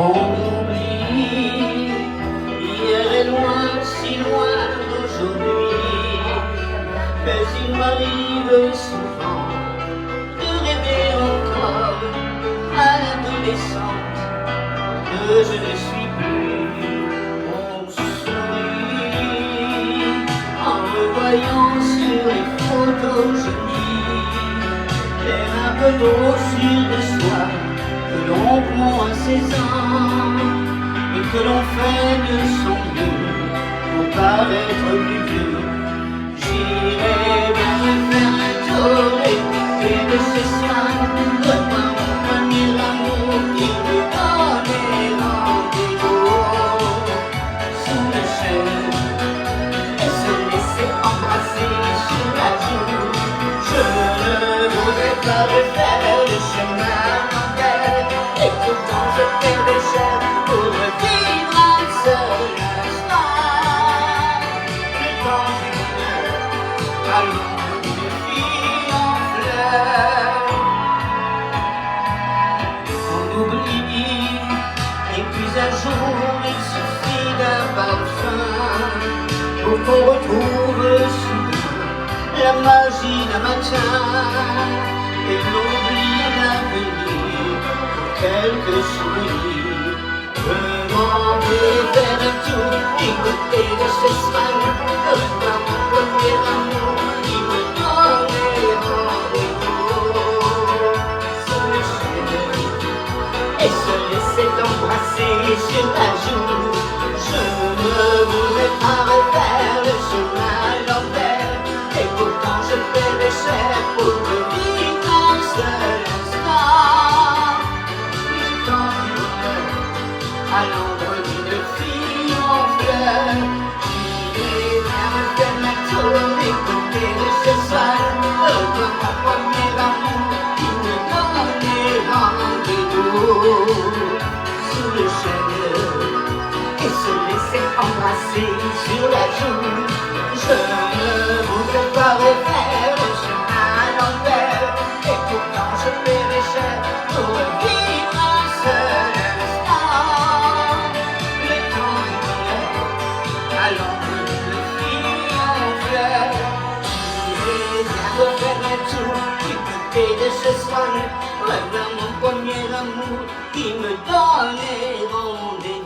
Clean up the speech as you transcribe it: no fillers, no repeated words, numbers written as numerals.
On oublie, hier est loin, si loin d'aujourd'hui, mais il m'arrive souvent de rêver encore à l'adolescente que je ne suis plus. On sourit en me voyant sur les photos jolies, l'air un peu trop sûr de soi que l'on prend à 16 ans et que l'on fait de son mieux pour paraître plus vieux. J'irai bien me faire un tour et de ce soir revoir mon premier amour qui me donnait rendez-vous sous le ciel et se laisser embrasser sur la joue. Je ne voudrais pas refaire le chemin et pourtant je fais des chefs pour vivre un seul instant. Le temps du bonheur à l'ombre d'une fille en fleurs. On oublie et puis un jour il suffit d'un parfum pour qu'on retrouve soudain la magie d'un matin et l'oubli d'un venir. Quelques sourires, je m'en vais vers le tour, du côté de ce soir, revoir mon premier amour qui me donnait rendez-vous sous le ciel et se laisser embrasser sur la joue. Je ne voudrais pas refaire le chemin à l'envers et pourtant je fais des chefs pour vivre un seul instant. À l'ombre d'une fille en fleurs, j'irai bien me faire la tour et compter de ce soir, revoir mon premier amour qui me donnait rendez-vous sous le ciel et se laisser embrasser sur la joue. Je ne voudrais pas refaire le chemin à l'envers et pourtant je fais des chefs pour vivre un seul instant. À l'ombre d'une fille en fleurs, j'irai bien refaire un tour du côté de ce soir, revoir mon premier amour qui me donnait rendez-vous.